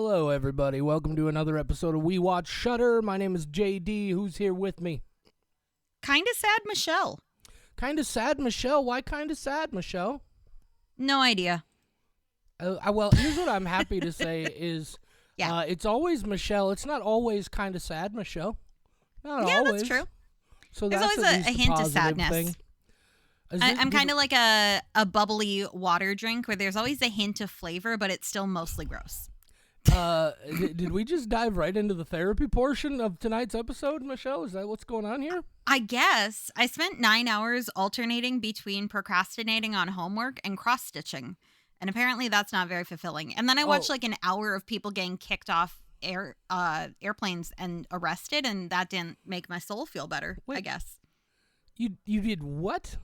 Hello, everybody. Welcome to another episode of We Watch Shudder. My name is JD. Who's here with me? Kinda sad Michelle. Kinda sad Michelle? Why kinda sad Michelle? No idea. Well, here's what I'm happy to say is it's always Michelle. It's not always kinda sad Michelle. Not always. That's true. So there's that's always a hint of sadness. sadness. I'm kind of like a bubbly water drink where there's always a hint of flavor, but it's still mostly gross. Did we just dive right into the therapy portion of tonight's episode, Michelle? Is that what's going on here? I guess. I spent 9 hours alternating between procrastinating on homework and cross-stitching. And apparently that's not very fulfilling. And then I watched like an hour of people getting kicked off airplanes and arrested, and that didn't make my soul feel better, I guess. You did what?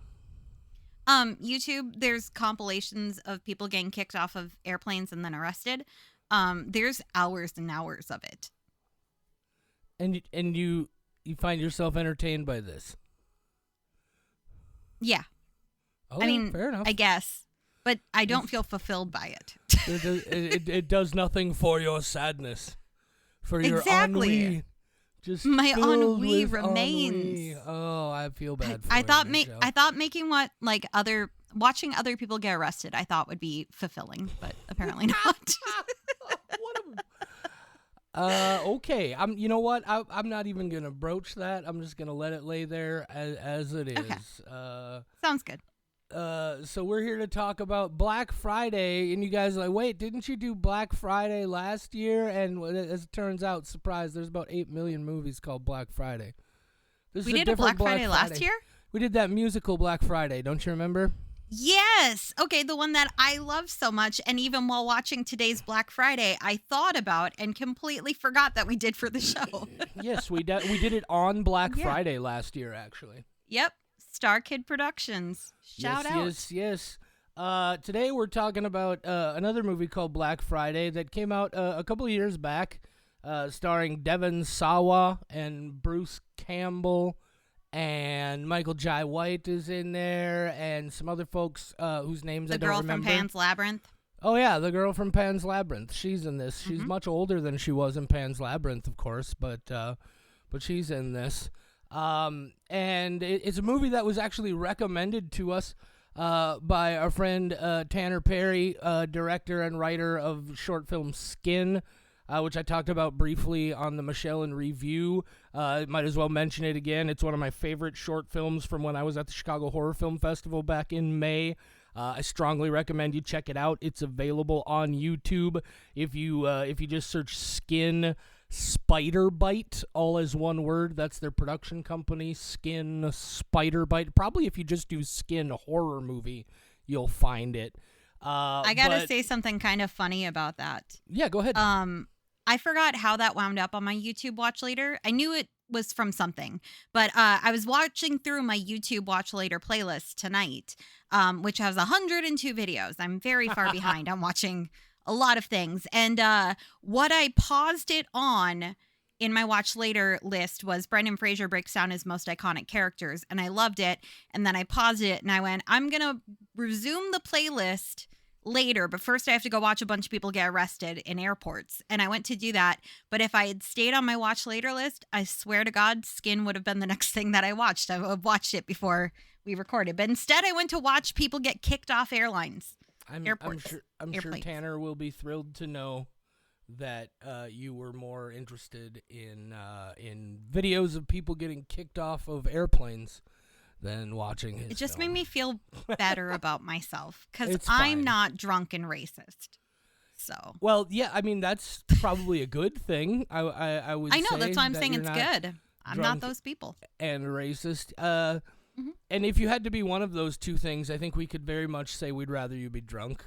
YouTube, there's compilations of people getting kicked off of airplanes and then arrested. There's hours and hours of it. And you find yourself entertained by this? Yeah. Oh, I mean, fair enough. I guess. But I don't feel fulfilled by it. It does nothing for your sadness. For your exactly. ennui. Just my ennui with remains. Ennui. Oh, I feel bad for I you, thought Michelle. I thought making watching other people get arrested, I thought would be fulfilling, but apparently not. Okay. You know what? I'm not even gonna broach that. I'm just gonna let it lay there as it is. Okay. Sounds good. So we're here to talk about Black Friday, and you guys are like, wait, didn't you do Black Friday last year? And as it turns out, surprise, there's about 8 million movies called Black Friday. We did a Black Friday last year? We did that musical Black Friday, don't you remember? Yes. Okay, the one that I love so much, and even while watching today's Black Friday, I thought about and completely forgot that we did for the show. Yes, we did it on Black Friday last year, actually. Yep. Star Kid Productions. Shout out. Yes. Today we're talking about another movie called Black Friday that came out a couple of years back, starring Devon Sawa and Bruce Campbell, and Michael Jai White is in there, and some other folks whose names I don't remember. The girl from Pan's Labyrinth. Oh, yeah, the girl from Pan's Labyrinth. She's in this. She's much older than she was in Pan's Labyrinth, of course, but she's in this. And it's a movie that was actually recommended to us by our friend Tanner Perry, director and writer of short film Skin, which I talked about briefly on the Michelle in Review. Might as well mention it again. It's one of my favorite short films from when I was at the Chicago Horror Film Festival back in May. I strongly recommend you check it out. It's available on YouTube. If you just search Skin Spider Bite, all as one word. That's their production company, Skin Spider Bite. Probably if you just do Skin horror movie, you'll find it. I gotta say something kind of funny about that. Yeah, go ahead. I forgot how that wound up on my YouTube Watch Later. I knew it was from something, but I was watching through my YouTube Watch Later playlist tonight, which has 102 videos. I'm very far behind. I'm watching a lot of things. And what I paused it on in my Watch Later list was Brendan Fraser breaks down his most iconic characters. And I loved it. And then I paused it and I went, I'm going to resume the playlist later. But first I have to go watch a bunch of people get arrested in airports. And I went to do that. But if I had stayed on my Watch Later list, I swear to God, Skin would have been the next thing that I watched. I would have watched it before we recorded. But instead I went to watch people get kicked off airlines. I'm sure Tanner will be thrilled to know that you were more interested in videos of people getting kicked off of airplanes than watching his It just film. made me feel better about myself because I'm not drunk and racist. So well, yeah, I mean that's probably a good thing. I would. I know say that's why I'm that saying you're it's not good. I'm not those people. And racist. And if you had to be one of those two things, I think we could very much say we'd rather you be drunk.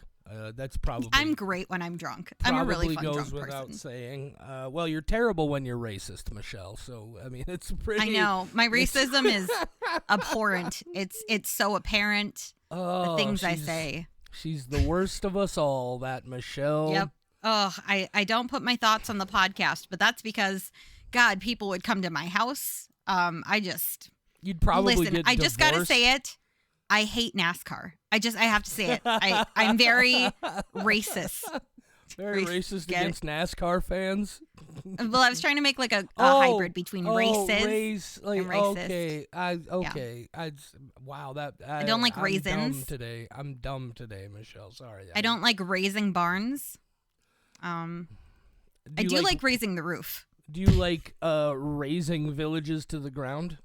That's probably. I'm great when I'm drunk. I'm a really fun drunk person. Probably goes without saying. Well, you're terrible when you're racist, Michelle. So I mean, it's pretty. I know my racism is abhorrent. It's so apparent. Oh, the things I say. She's the worst of us all. That Michelle. Yep. Oh, I don't put my thoughts on the podcast, but that's because, God, people would come to my house. You'd probably listen. Get I just divorced. gotta say it. I hate NASCAR. I have to say it. I'm very racist. Very racist against NASCAR fans. Well, I was trying to make like a hybrid between races and racist. Okay. Wow. I don't like raisins. I'm dumb today, Michelle. Sorry. I don't like raising barns. I do like raising the roof. Do you like raising villages to the ground?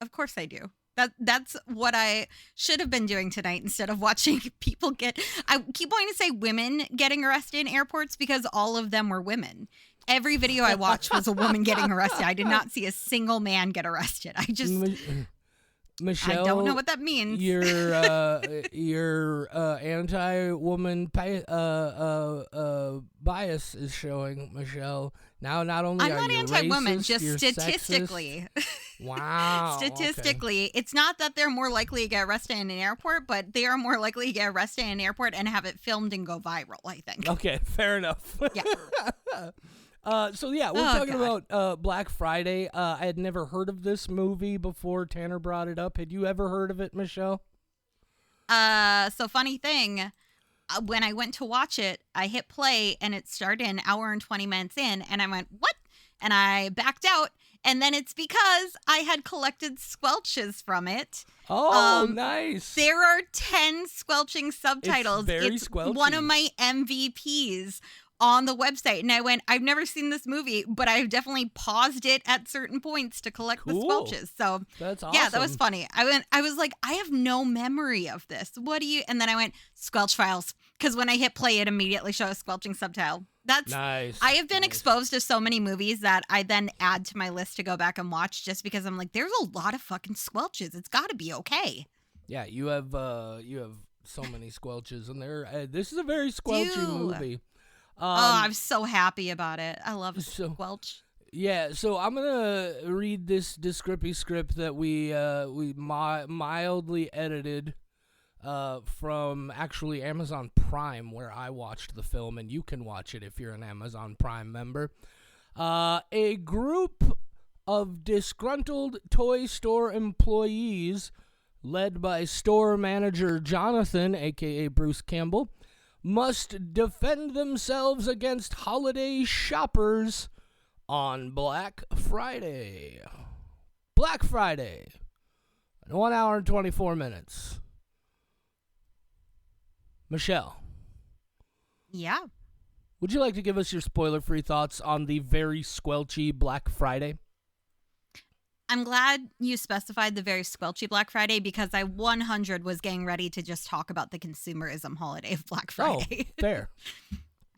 Of course I do. That's what I should have been doing tonight instead of watching people get... I keep wanting to say women getting arrested in airports because all of them were women. Every video I watched was a woman getting arrested. I did not see a single man get arrested. I just... Michelle, I don't know what that means. Your anti-woman bias is showing, Michelle. Now, not only I'm not anti-woman, just statistically. Wow. Statistically, It's not that they're more likely to get arrested in an airport, but they are more likely to get arrested in an airport and have it filmed and go viral, I think. Okay, fair enough. Yeah. So yeah, we're talking about Black Friday. I had never heard of this movie before Tanner brought it up. Had you ever heard of it, Michelle? So funny thing, when I went to watch it, I hit play and it started an hour and 20 minutes in, and I went, what? And I backed out, and then it's because I had collected squelches from it. Oh, nice. There are 10 squelching subtitles. It's squelchy. One of my MVPs on the website, and I went, I've never seen this movie, but I've definitely paused it at certain points to collect the squelches. So that's awesome. Yeah, that was funny. I was like, I have no memory of this. What do you? And then I went squelch files, because when I hit play, it immediately shows a squelching subtitle. That's nice. I have been exposed to so many movies that I then add to my list to go back and watch, just because I'm like, there's a lot of fucking squelches. It's got to be okay. Yeah, you have so many squelches in there. This is a very squelchy movie. I'm so happy about it. I love squelch. Yeah, so I'm gonna read this Descrippy script that we mildly edited from actually Amazon Prime, where I watched the film, and you can watch it if you're an Amazon Prime member. A group of disgruntled toy store employees, led by store manager Jonathan, aka Bruce Campbell, must defend themselves against holiday shoppers on Black Friday. Black Friday. 1 hour and 24 minutes. Michelle. Yeah. Would you like to give us your spoiler-free thoughts on the very squelchy Black Friday? I'm glad you specified the very squelchy Black Friday, because I 100 was getting ready to just talk about the consumerism holiday of Black Friday. Oh, fair.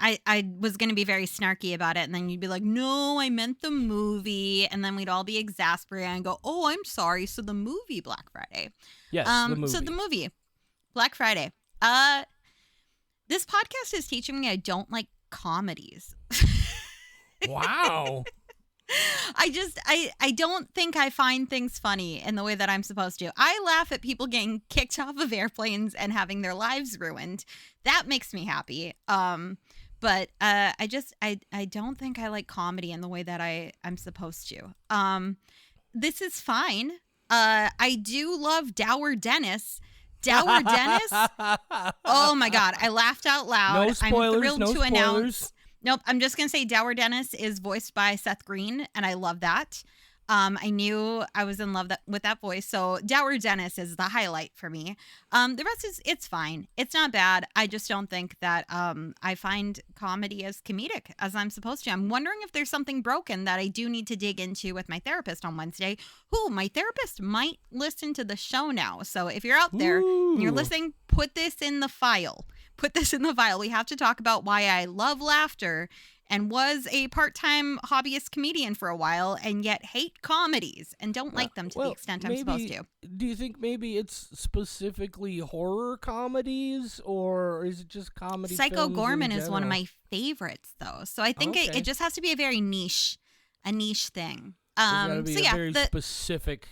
I was going to be very snarky about it, and then you'd be like, no, I meant the movie, and then we'd all be exasperated and go, oh, I'm sorry, so the movie Black Friday. Yes, the movie. So the movie, Black Friday. This podcast is teaching me I don't like comedies. Wow. I don't think I find things funny in the way that I'm supposed to. I laugh at people getting kicked off of airplanes and having their lives ruined. That makes me happy. But I don't think I like comedy in the way that I'm supposed to. This is fine. I do love Dower Dennis. Dower Dennis? Oh my God. I laughed out loud. No spoilers, I'm thrilled no to spoilers. announce. Nope. I'm just going to say Dower Dennis is voiced by Seth Green, and I love that. I knew I was in love with that voice. So Dower Dennis is the highlight for me. The rest it's fine. It's not bad. I just don't think that I find comedy as comedic as I'm supposed to. I'm wondering if there's something broken that I do need to dig into with my therapist on Wednesday. Who my therapist might listen to the show now. So if you're out there and you're listening, put this in the file. Put this in the file. We have to talk about why I love laughter and was a part-time hobbyist comedian for a while, and yet hate comedies and don't like them to the extent I'm supposed to. Do you think maybe it's specifically horror comedies, or is it just comedy? Psycho Gorman is one of my favorites, though. So I think it just has to be a very niche thing. There's gotta be a very specific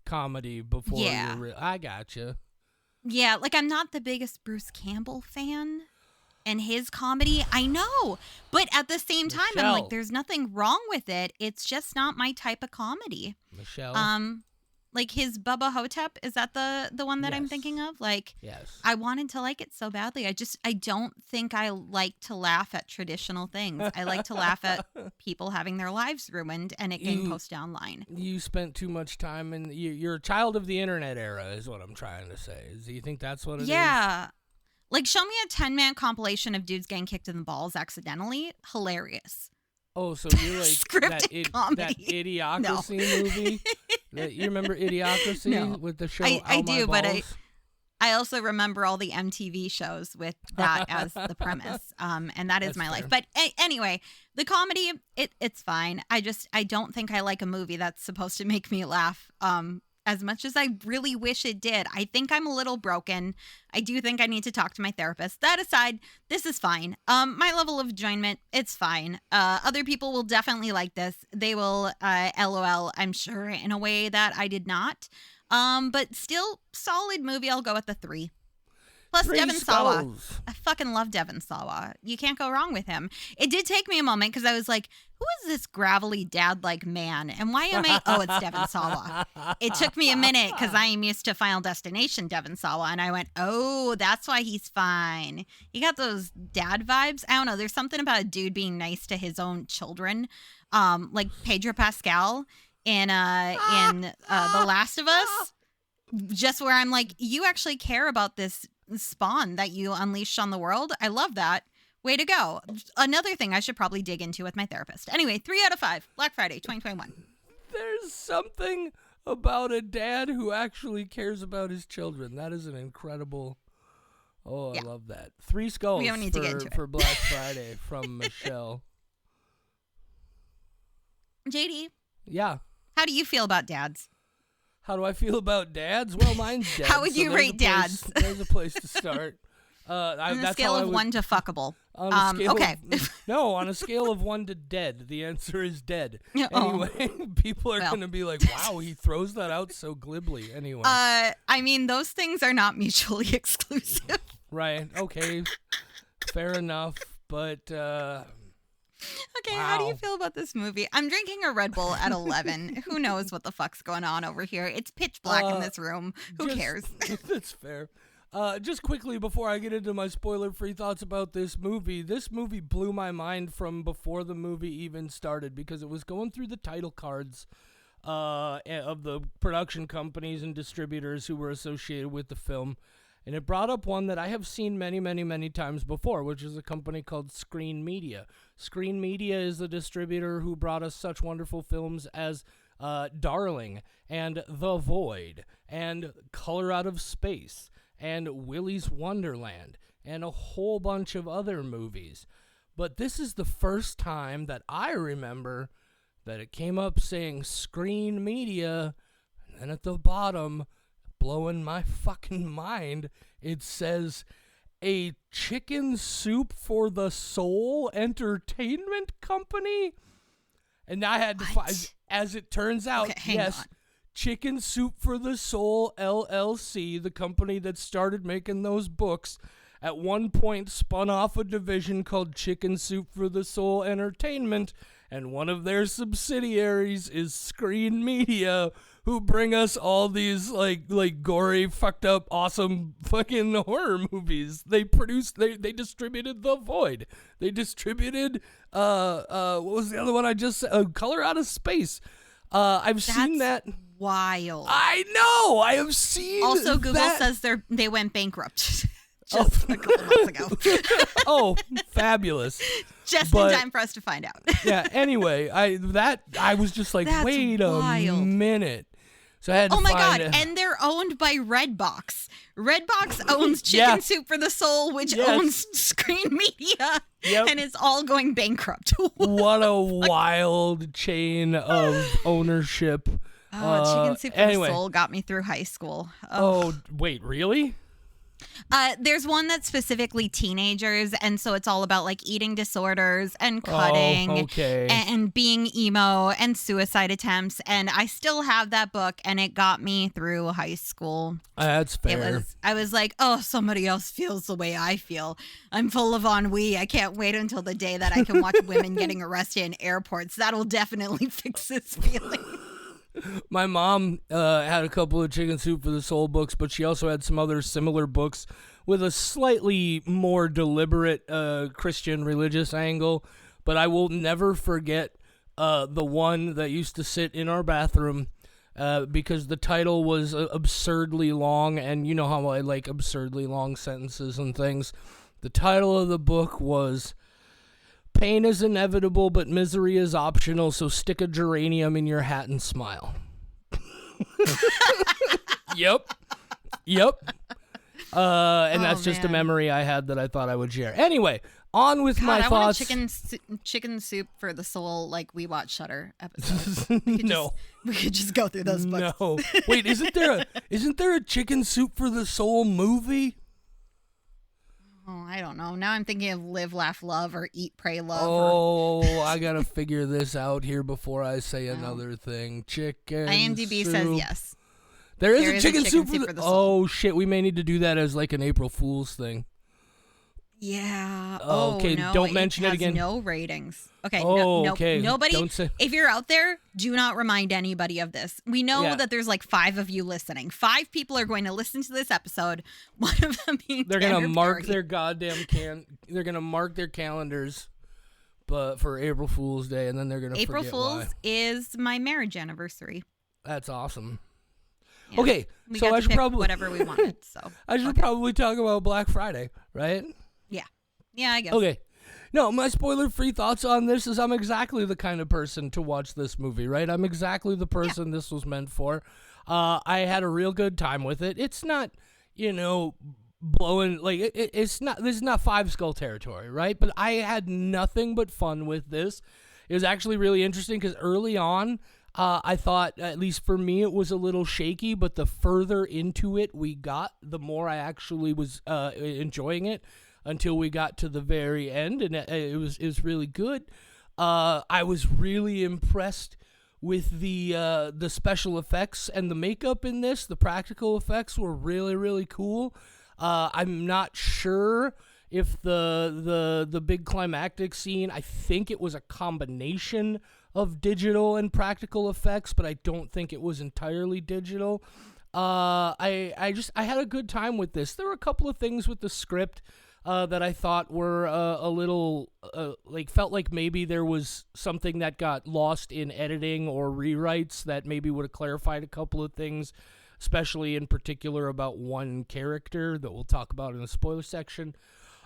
comedy before you. I gotcha. Yeah, like I'm not the biggest Bruce Campbell fan. And his comedy, I know. But at the same time, I'm like, there's nothing wrong with it. It's just not my type of comedy. Michelle. like his Bubba Hotep. Is that the one that I'm Yes. thinking of? Like, Yes. I wanted to like it so badly. I don't think I like to laugh at traditional things. I like to laugh at people having their lives ruined and it getting posted online. You spent too much time in. You're a child of the internet era, is what I'm trying to say. Do you think that's what it is? Yeah. Like, show me a 10-man compilation of dudes getting kicked in the balls accidentally. Hilarious. Oh, so you're like Scripted comedy. that Idiocracy movie? You remember Idiocracy No. with the show? I do, but Balls? I also remember all the MTV shows with that as the premise. And that is That's my fair. life. But anyway, the comedy, it's fine. I don't think I like a movie that's supposed to make me laugh as much as I really wish it did. I think I'm a little broken. I do think I need to talk to my therapist. That aside, this is fine. My level of enjoyment, it's fine. Other people will definitely like this. They will LOL, I'm sure, in a way that I did not. But still, solid movie. I'll go with the 3. Plus, Three Devon Sawa. skulls. I fucking love Devon Sawa. You can't go wrong with him. It did take me a moment because I was like, who is this gravelly dad-like man? And why am I... Oh, it's Devon Sawa. It took me a minute because I am used to Final Destination Devon Sawa. And I went, oh, that's why he's fine. He got those dad vibes. I don't know. There's something about a dude being nice to his own children. Like Pedro Pascal in The Last of Us. Just where I'm like, you actually care about this spawn that you unleashed on the world. I love that. Way to go. Another thing I should probably dig into with my therapist. Anyway, 3 out of 5. Black Friday, 2021. There's something about a dad who actually cares about his children. That is an incredible. Oh, I love that. 3 skulls We don't need to get into it. for Black Friday from Michelle. JD, Yeah. how do you feel about dads? How do I feel about dads? Well, mine's dead. How would you there's rate a place- dads? There's a place to start. On a that's scale how I of would- 1 to fuckable. On a scale okay. No, on a scale of 1 to dead, the answer is dead. Oh. Anyway, people are Well. going to be like, wow, he throws that out so glibly. Anyway. I mean, those things are not mutually exclusive. Right. Okay. Fair enough. But, Okay, how do you Wow. feel about this movie? I'm drinking a Red Bull at 11. Who knows what the fuck's going on over here? It's pitch black in this room. Who just- cares? That's fair. Just quickly before I get into my spoiler-free thoughts about this movie blew my mind from before the movie even started because it was going through the title cards of the production companies and distributors who were associated with the film, and it brought up one that I have seen many, many, many times before, which is a company called Screen Media. Screen Media is the distributor who brought us such wonderful films as Darling and The Void and Color Out of Space and Willy's Wonderland, and a whole bunch of other movies. But this is the first time that I remember that it came up saying Screen Media, and then at the bottom, blowing my fucking mind, it says a Chicken Soup for the Soul Entertainment Company? And I had to find, as it turns out, Okay, hang yes, on. Chicken Soup for the Soul LLC, the company that started making those books, at one point spun off a division called Chicken Soup for the Soul Entertainment, and one of their subsidiaries is Screen Media, who bring us all these like gory, fucked up, awesome fucking horror movies. They distributed The Void. They distributed what was the other one I just said? Color Out of Space. I've seen that. Wild. I know. I have seen. Also, Google that. says they went bankrupt just a couple months ago. Oh, fabulous. Just But- in time for us to find out. Yeah. Anyway, I was just like, That's wait wild. a minute. So I had to Oh my find god! it. And they're owned by Redbox. Redbox owns Yeah. Chicken Soup for the Soul, which Yes. owns Screen Media, Yep. and it's all going bankrupt. What a wild chain of ownership. Chicken Soup for anyway. the Soul got me through high school. Oh, wait, really? There's one that's specifically teenagers, and so it's all about like eating disorders and cutting Oh, okay. and being emo and suicide attempts. And I still have that book, and it got me through high school. That's fair. I was like, oh, somebody else feels the way I feel. I'm full of ennui. I can't wait until the day that I can watch women getting arrested in airports. That'll definitely fix this feeling. My mom had a couple of Chicken Soup for the Soul books, but she also had some other similar books with a slightly more deliberate Christian religious angle. But I will never forget the one that used to sit in our bathroom because the title was absurdly long, and you know how I like absurdly long sentences and things. The title of the book was "Pain is inevitable, but misery is optional, so stick a geranium in your hat and smile." Yep. And that's just a memory I had that I thought I would share. Anyway, on with my thoughts. I want a chicken soup for the soul, like We Watch Shutter episode. We could just go through those books. No. Wait, isn't there a Chicken Soup for the Soul movie? Oh, I don't know. Now I'm thinking of Live, Laugh, Love or Eat, Pray, Love. Oh, I got to figure this out here before I say another thing. Chicken IMDb soup. says yes. There is a chicken soup for the soul. Oh, shit. We may need to do that as like an April Fool's thing. Yeah. Okay, no, don't mention it again. No ratings. Okay. Okay. Nobody. Don't say. If you're out there, do not remind anybody of this. We know that there's like 5 of you listening. 5 people are going to listen to this episode. One of them being they're gonna mark Perry. their goddamn They're gonna mark their calendars, but for April Fool's Day, and then they're gonna April forget Fool's why. is my marriage anniversary. That's awesome. Yeah. Okay, we so got I to should pick probably whatever we wanted. So I should probably talk about Black Friday, right? Yeah, I guess. Okay. No, my spoiler-free thoughts on this is I'm exactly the kind of person to watch this movie, right? I'm exactly the person this was meant for. I had a real good time with it. It's not, blowing, like, this is not Five Skull territory, right? But I had nothing but fun with this. It was actually really interesting because early on, I thought, at least for me, it was a little shaky, but the further into it we got, the more I actually was enjoying it. Until we got to the very end, and it was really good. I was really impressed with the special effects and the makeup in this. The practical effects were really, really cool. I'm not sure if the big climactic scene, I think it was a combination of digital and practical effects, but I don't think it was entirely digital. I had a good time with this. There were a couple of things with the script that I thought were a little, felt like maybe there was something that got lost in editing or rewrites that maybe would have clarified a couple of things, especially in particular about one character that we'll talk about in the spoiler section.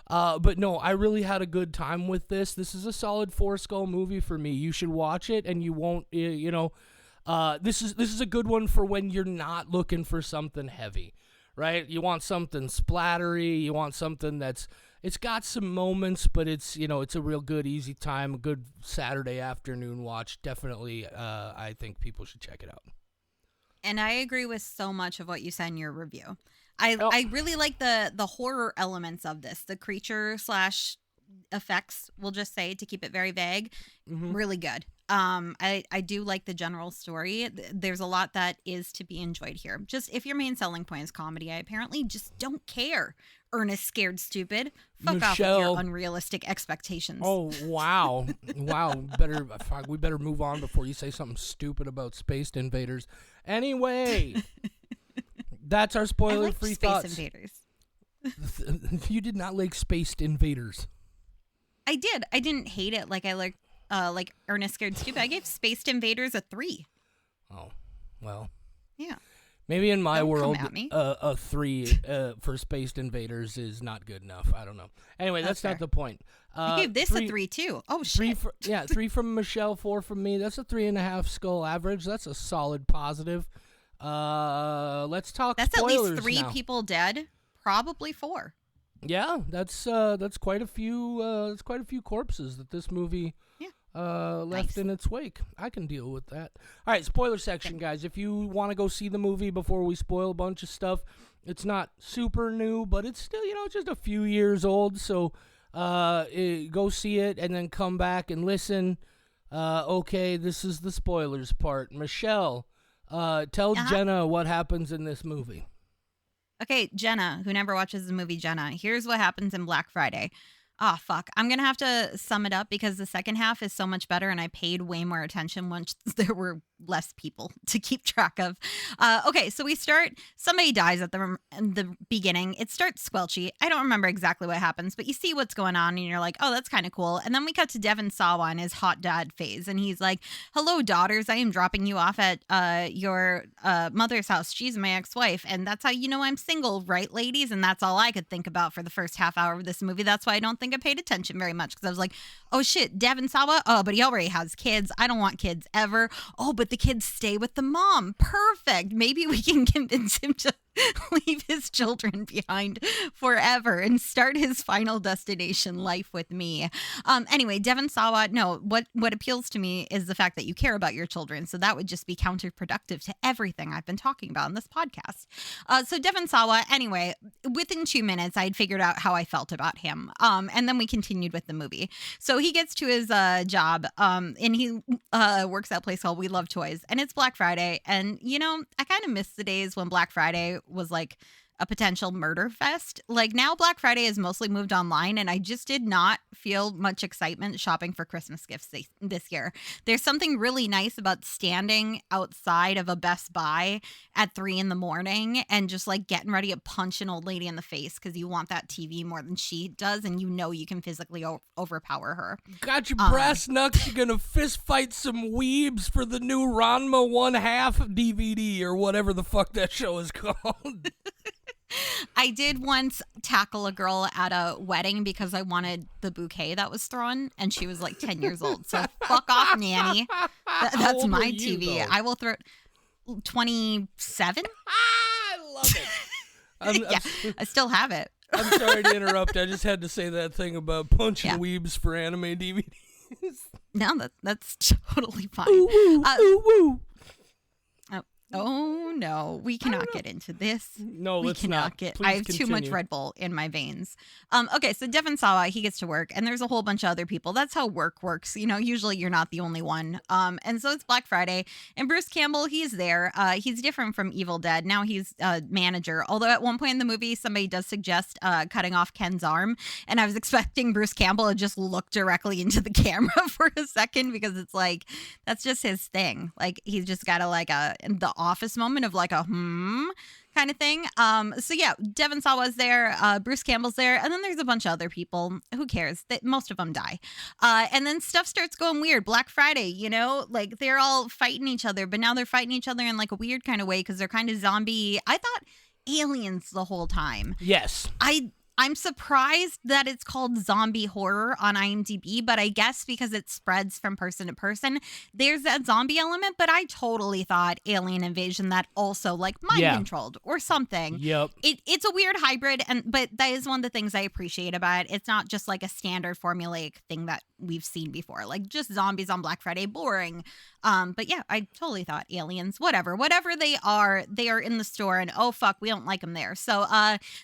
But no, I really had a good time with this. This is a solid Four Skull movie for me. You should watch it, and you won't, this is a good one for when you're not looking for something heavy. Right? You want something splattery. You want something it's got some moments, but it's a real good, easy time, a good Saturday afternoon watch. Definitely, I think people should check it out. And I agree with so much of what you said in your review. I really like the horror elements of this, the creature / effects, we'll just say, to keep it very vague. Mm-hmm. Really good. I do like the general story. There's a lot that is to be enjoyed here. Just if your main selling point is comedy, I apparently just don't care. Ernest Scared Stupid. Fuck off with your unrealistic expectations. Oh, wow. Wow. We better move on before you say something stupid about Space Invaders. Anyway, that's our spoiler-free thoughts. Space Invaders. You did not like Space Invaders. I did. I didn't hate it like I liked Ernest Scared Stupid. I gave Spaced Invaders a 3. Oh, well. Yeah. Maybe in my world, a 3 for Spaced Invaders is not good enough. I don't know. Anyway, that's not the point. I gave this a 3 too. Oh, shit. 3 from Michelle, 4 from me. That's a 3.5 skull average. That's a solid positive. Let's talk Spoilers. That's at least 3 now. People dead. Probably 4. Yeah, that's quite a few. That's quite a few corpses that this movie left in its wake. I can deal with that. All right, spoiler section, guys. If you want to go see the movie before we spoil a bunch of stuff, it's not super new, but it's still just a few years old. So go see it and then come back and listen. Okay, this is the spoilers part. Michelle, tell Jenna what happens in this movie. Okay, Jenna, who never watches the movie Jenna, here's what happens in Black Friday. Oh, fuck. I'm going to have to sum it up because the second half is so much better and I paid way more attention once there were less people to keep track of. Okay, so we start. Somebody dies at the beginning. It starts squelchy. I don't remember exactly what happens, but you see what's going on and you're like, oh, that's kind of cool. And then we cut to Devon Sawa in his hot dad phase. And he's like, hello, daughters. I am dropping you off at your mother's house. She's my ex-wife. And that's how you know I'm single, right, ladies? And that's all I could think about for the first half hour of this movie. That's why I don't think I paid attention very much because I was like, oh shit, Devon Sawa? Oh, but he already has kids. I don't want kids ever. Oh, but the kids stay with the mom. Perfect. Maybe we can convince him to leave his children behind forever and start his final destination life with me. Anyway, Devon Sawa, no, what appeals to me is the fact that you care about your children. So that would just be counterproductive to everything I've been talking about in this podcast. So Devon Sawa, anyway, within 2 minutes, I'd figured out how I felt about him. And then we continued with the movie. So he gets to his job and he works at a place called We Love Toys. And it's Black Friday. And, you know, I kind of miss the days when Black Friday was like a potential murder fest. Like now Black Friday has mostly moved online and I just did not feel much excitement shopping for Christmas gifts this year. There's something really nice about standing outside of a Best Buy at 3 a.m. and just like getting ready to punch an old lady in the face because you want that TV more than she does and you know you can physically overpower her. Got your brass knucks, you're gonna fist fight some weebs for the new Ranma 1/2 DVD or whatever the fuck that show is called. I did once tackle a girl at a wedding because I wanted the bouquet that was thrown, and she was like 10 years old. So fuck off, nanny. That's my TV. Though? I will throw 27. I love it. I still have it. I'm sorry to interrupt. I just had to say that thing about punching weebs for anime DVDs. No, that's totally fine. Ooh, woo, ooh, woo. Oh no, we cannot get into this. No, we let's cannot not. get. Please I have continue. too much Red Bull in my veins. Okay, so Devon Sawa, he gets to work, and there's a whole bunch of other people. That's how work works. You know, usually you're not the only one. And so it's Black Friday, and Bruce Campbell, he's there. He's different from Evil Dead. Now he's a manager. Although at one point in the movie, somebody does suggest cutting off Ken's arm, and I was expecting Bruce Campbell to just look directly into the camera for a second because it's like that's just his thing. Like he's just got the Office moment of like a kind of thing. So yeah, Devon Sawa's there, Bruce Campbell's there, and then there's a bunch of other people. Who cares? Most of them die. And then stuff starts going weird. Black Friday, you know, like they're all fighting each other, but now they're fighting each other in like a weird kind of way because they're kind of zombie. I thought aliens the whole time. Yes. I'm surprised that it's called zombie horror on IMDb, but I guess because it spreads from person to person, there's that zombie element, but I totally thought alien invasion that also like mind controlled or something. Yep. It's a weird hybrid, but that is one of the things I appreciate about it. It's not just like a standard formulaic thing that we've seen before, like just zombies on Black Friday, boring. But yeah, I totally thought aliens, whatever they are in the store and oh fuck, we don't like them there. So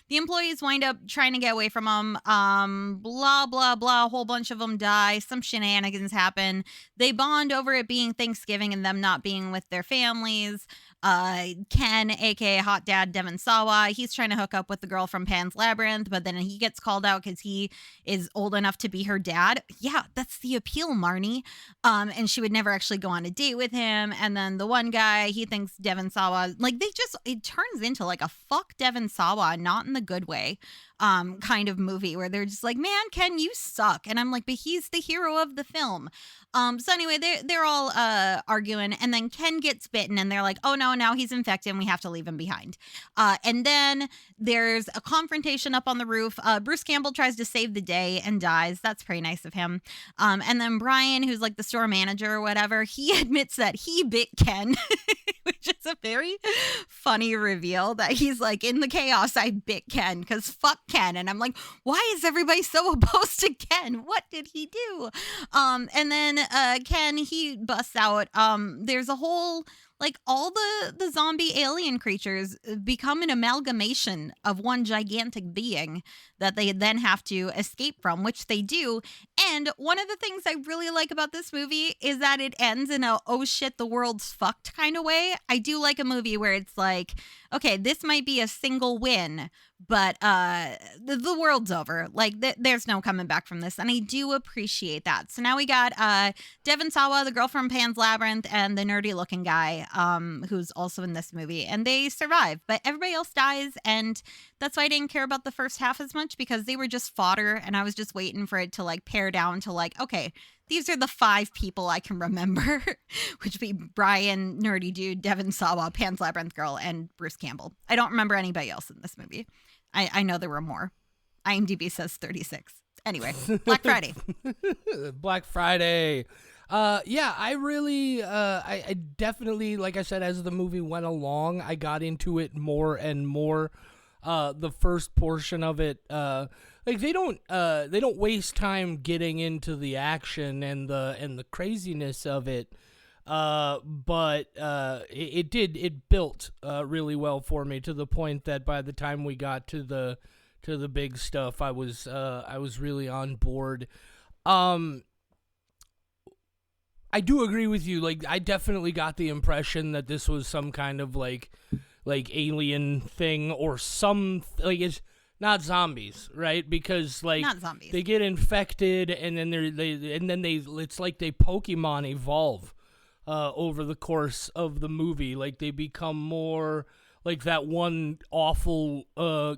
the employees wind up trying to get away from them. Blah, blah, blah. A whole bunch of them die. Some shenanigans happen. They bond over it being Thanksgiving and them not being with their families. Ken, aka Hot Dad Devon Sawa, he's trying to hook up with the girl from Pan's Labyrinth, but then he gets called out because he is old enough to be her dad. Yeah, that's the appeal, Marnie. And she would never actually go on a date with him. And then the one guy, he thinks Devon Sawa, like it turns into like a fuck Devon Sawa, not in the good way, kind of movie where they're just like, man, Ken, you suck. And I'm like, but he's the hero of the film. So anyway, they're all arguing, and then Ken gets bitten, and they're like, oh no, now he's infected, and we have to leave him behind. And then there's a confrontation up on the roof. Bruce Campbell tries to save the day and dies. That's pretty nice of him. And then Brian, who's like the store manager or whatever, he admits that he bit Ken, which is a very funny reveal that he's like, in the chaos, I bit Ken because fuck Ken. And I'm like, why is everybody so opposed to Ken? What did he do? And then Ken, he busts out. There's a whole, like, all the zombie alien creatures become an amalgamation of one gigantic being that they then have to escape from, which they do. And one of the things I really like about this movie is that it ends in a, oh shit, the world's fucked kind of way. I do like a movie where it's like, okay, this might be a single win but the world's over. Like there's no coming back from this, and I do appreciate that. So now we got Devon Sawa, the girl from Pan's Labyrinth, and the nerdy looking guy who's also in this movie, and they survive, but everybody else dies, and that's why I didn't care about the first half as much, because they were just fodder, and I was just waiting for it to like pare down to like, okay, these are the 5 people I can remember, which would be Brian, Nerdy Dude, Devon Sawa, Pan's Labyrinth Girl, and Bruce Campbell. I don't remember anybody else in this movie. I know there were more. IMDb says 36. Anyway, Black Friday. Black Friday. Yeah, I really, I definitely, like I said, as the movie went along, I got into it more and more. The first portion of it, like they don't waste time getting into the action and the craziness of it. But it built really well for me, to the point that by the time we got to the big stuff, I was really on board. I do agree with you. Like, I definitely got the impression that this was some kind of like alien thing, or like, it's not zombies, right? Because like, not zombies. They get infected, and then it's like they Pokemon evolve over the course of the movie. Like, they become more like that one awful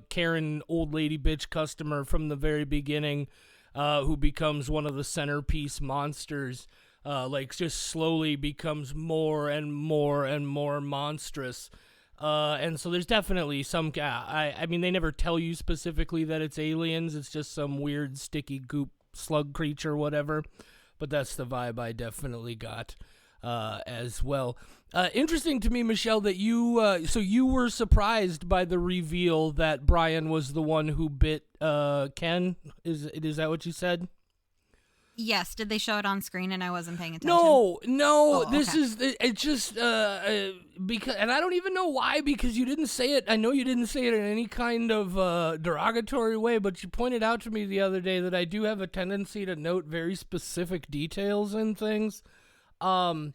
Karen old lady bitch customer from the very beginning, who becomes one of the centerpiece monsters. Like, just slowly becomes more and more and more monstrous. And so there's definitely some, I mean, they never tell you specifically that it's aliens. It's just some weird sticky goop slug creature, whatever. But that's the vibe I definitely got as well. Interesting to me, Michelle, that you were surprised by the reveal that Brian was the one who bit Ken. Is that what you said? Yes. Did they show it on screen and I wasn't paying attention? No. Oh, this okay. is it. Just because, and I don't even know why, because you didn't say it. I know you didn't say it in any kind of derogatory way, but you pointed out to me the other day that I do have a tendency to note very specific details in things. You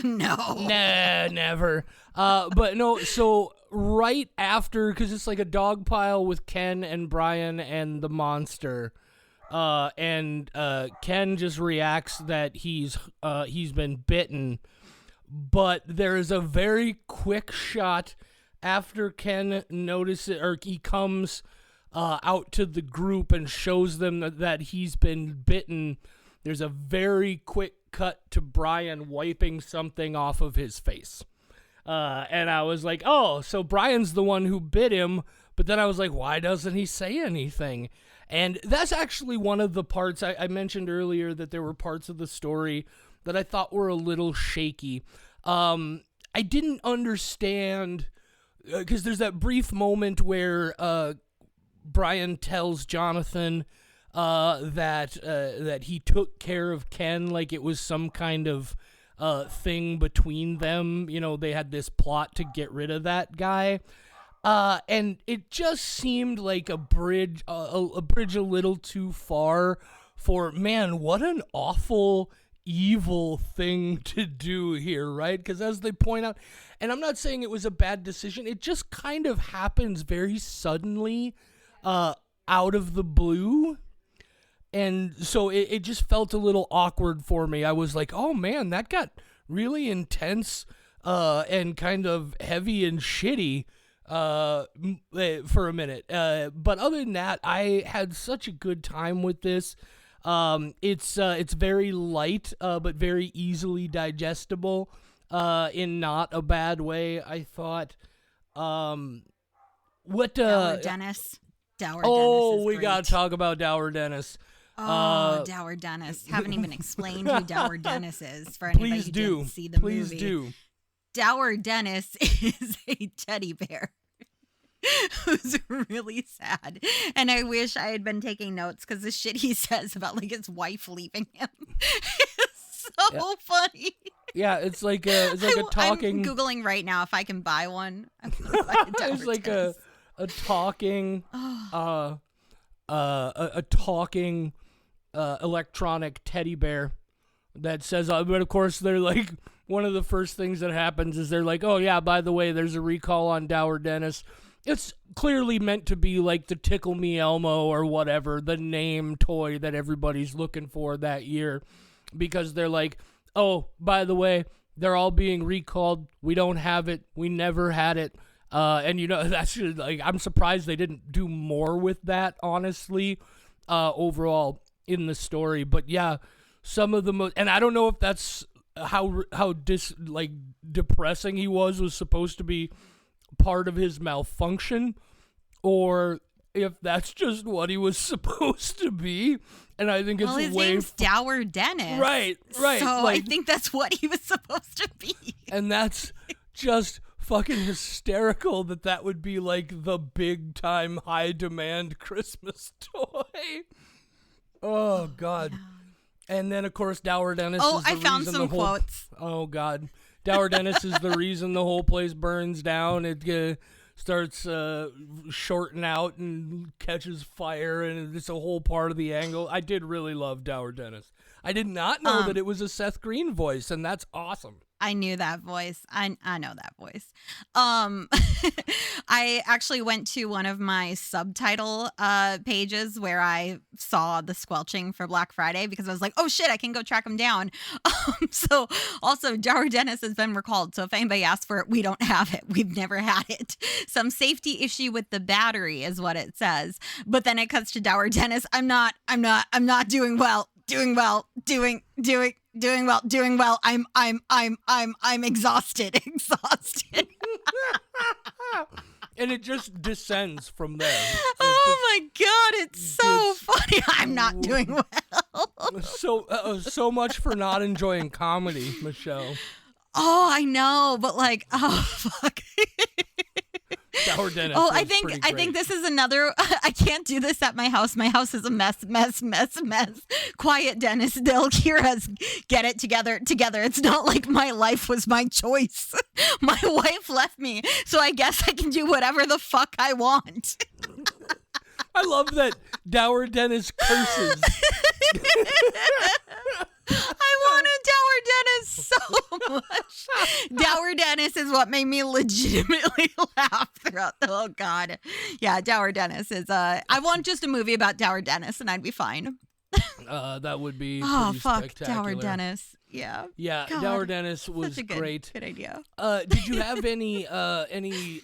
know. Nah, never. But no, so right after, because it's like a dog pile with Ken and Brian and the monster, and Ken just reacts that he's been bitten, but there is a very quick shot after Ken notices, or he comes out to the group and shows them that he's been bitten. There's a very quick cut to Brian wiping something off of his face. And I was like, oh, so Brian's the one who bit him. But then I was like, why doesn't he say anything? And that's actually one of the parts I mentioned earlier, that there were parts of the story that I thought were a little shaky. I didn't understand, because there's that brief moment where Brian tells Jonathan that he took care of Ken like it was some kind of thing between them. You know, they had this plot to get rid of that guy. And it just seemed like a bridge a little too far for, man, what an awful, evil thing to do here, right? Because as they point out, and I'm not saying it was a bad decision, it just kind of happens very suddenly out of the blue. And so it just felt a little awkward for me. I was like, oh man, that got really intense and kind of heavy and shitty for a minute. But other than that, I had such a good time with this. It's very light, but very easily digestible, in not a bad way, I thought. Dower Dennis. Oh, we great. gotta talk about Dower Dennis. Oh, Dower Dennis. Haven't even explained who Dower Dennis is for anybody who didn't see the movie. Please do. Dower Dennis is a teddy bear who's really sad. And I wish I had been taking notes, because the shit he says about like his wife leaving him is so funny. Yeah, it's like a talking. I'm Googling right now if I can buy one. I'm gonna buy a Dower It's like Dennis. a talking a talking electronic teddy bear that says, but of course they're like, one of the first things that happens is they're like, oh yeah, by the way, there's a recall on Dower Dennis. it's clearly meant to be like the Tickle Me Elmo or whatever, the name toy that everybody's looking for that year, because they're like, oh, by the way, they're all being recalled. We don't have it. We never had it. And that's like, I'm surprised they didn't do more with that, honestly, overall in the story. But yeah, some of the most, and I don't know if that's how depressing he was supposed to be part of his malfunction, or if that's just what he was supposed to be. And I think it's his name's Dower Dennis. Right. So I think that's what he was supposed to be. And that's just fucking hysterical that would be like the big time high demand Christmas toy. Oh God. Yeah. And then of course Dower Dennis is the I found reason some quotes. Oh God. Dower Dennis is the reason the whole place burns down. It starts shorting out and catches fire, and it's a whole part of the angle. I did really love Dower Dennis. I did not know that it was a Seth Green voice, and that's awesome. I knew that voice. I know that voice. I actually went to one of my subtitle pages where I saw the squelching for Black Friday, because I was like, oh shit, I can go track him down. So also Dower Dennis has been recalled. So if anybody asks for it, we don't have it. We've never had it. Some safety issue with the battery is what it says. But then it cuts to Dower Dennis. I'm not doing well. Doing well. I'm exhausted. And it just descends from there. My God, it's so funny. I'm not doing well. So much for not enjoying comedy, Michelle. Oh, I know, but like, oh fuck. Dower Dennis. Oh, I think this is another. I can't do this at my house. My house is a mess. Quiet, Dennis. They'll hear us. Get it together. It's not like my life was my choice. My wife left me, so I guess I can do whatever the fuck I want. I love that Dower Dennis curses. I wanted Dower Dennis so much. Dower Dennis is what made me legitimately laugh throughout the whole God. Yeah, Dower Dennis is I want just a movie about Dower Dennis and I'd be fine. That would be fuck, spectacular. Dower Dennis. Yeah. God, Dower Dennis was great. Good idea. Did you have any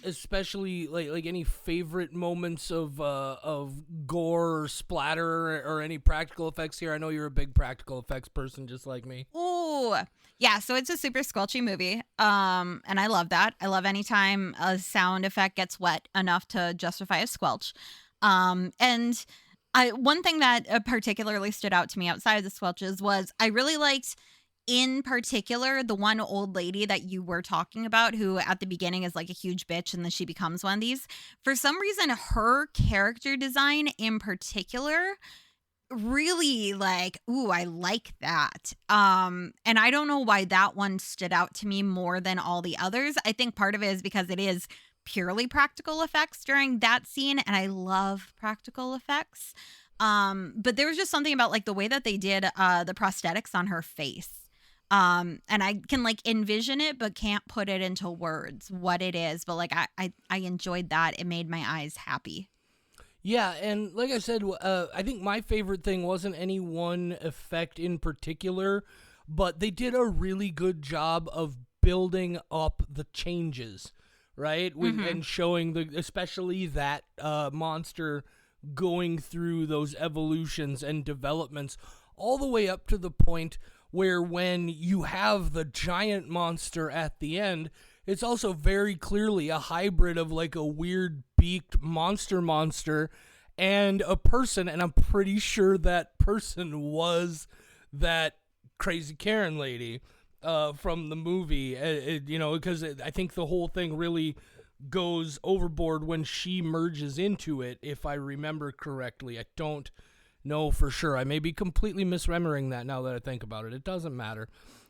especially like any favorite moments of gore or splatter or any practical effects here? I know you're a big practical effects person, just like me. Ooh. Yeah, so it's a super squelchy movie. And I love that. I love anytime a sound effect gets wet enough to justify a squelch. And one thing that particularly stood out to me outside of the squelches was I really liked, in particular, the one old lady that you were talking about, who at the beginning is like a huge bitch and then she becomes one of these. For some reason, her character design in particular really like, ooh, I like that. And I don't know why that one stood out to me more than all the others. I think part of it is because it is purely practical effects during that scene, and I love practical effects. But there was just something about like the way that they did the prosthetics on her face. And I can like envision it, but can't put it into words what it is. But like I enjoyed that. It made my eyes happy. Yeah, and like I said, I think my favorite thing wasn't any one effect in particular, but they did a really good job of building up the changes, right? And showing especially that monster going through those evolutions and developments all the way up to the point where when you have the giant monster at the end, it's also very clearly a hybrid of like a weird beaked monster and a person, and I'm pretty sure that person was that crazy Karen lady from the movie, because I think the whole thing really goes overboard when she merges into it, if I remember correctly. I don't know for sure. I may be completely misremembering that now that I think about it. It doesn't matter.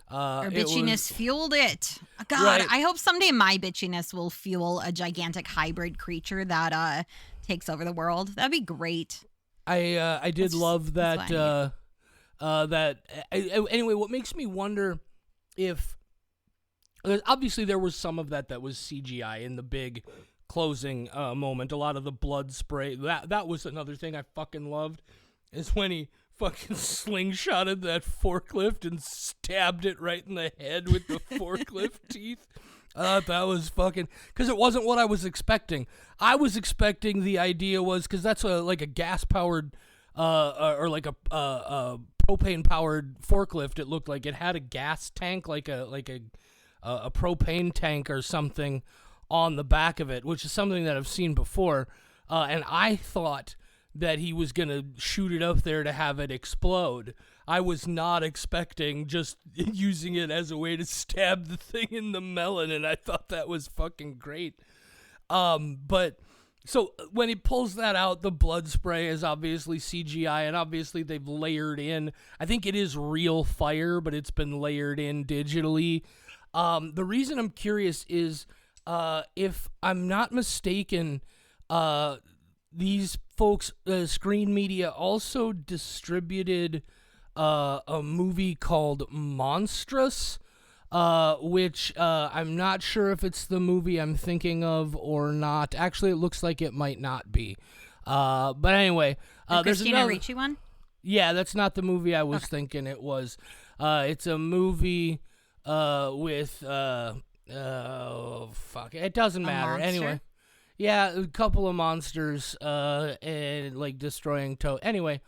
Her bitchiness fueled it. God, right. I hope someday my bitchiness will fuel a gigantic hybrid creature that takes over the world. That'd be great. I did love that. Anyway, what makes me wonder if obviously there was some of that was CGI in the big closing moment. A lot of the blood spray. That was another thing I fucking loved, is when he fucking slingshotted that forklift and stabbed it right in the head with the forklift teeth. I thought that was fucking, because it wasn't what I was expecting. I was expecting the idea was, because that's like a gas-powered, or like a propane-powered forklift. It looked like it had a gas tank, like a propane tank or something on the back of it, which is something that I've seen before. And I thought that he was going to shoot it up there to have it explode. I was not expecting just using it as a way to stab the thing in the melon, and I thought that was fucking great. But so when he pulls that out, the blood spray is obviously CGI, and obviously they've layered in, I think it is real fire, but it's been layered in digitally. The reason I'm curious is, if I'm not mistaken, these folks, Screen Media, also distributed a movie called Monstrous, which I'm not sure if it's the movie I'm thinking of or not. Actually, it looks like it might not be. But anyway, the there's Christina another Ricci one? Yeah, that's not the movie I was thinking it was. It's a movie with oh fuck, it doesn't matter. Monster? Anyway. Yeah, a couple of monsters, and like destroying Anyway,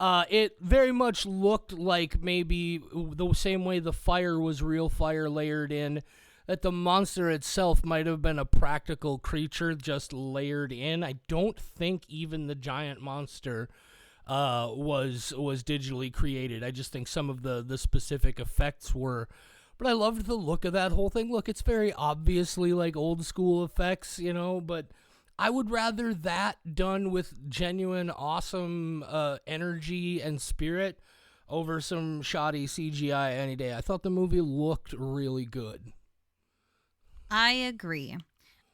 it very much looked like maybe the same way the fire was real fire layered in, that the monster itself might have been a practical creature just layered in. I don't think even the giant monster was digitally created. I just think some of the specific effects were. But I loved the look of that whole thing. Look, it's very obviously like old school effects, but I would rather that done with genuine, awesome energy and spirit over some shoddy CGI any day. I thought the movie looked really good. I agree.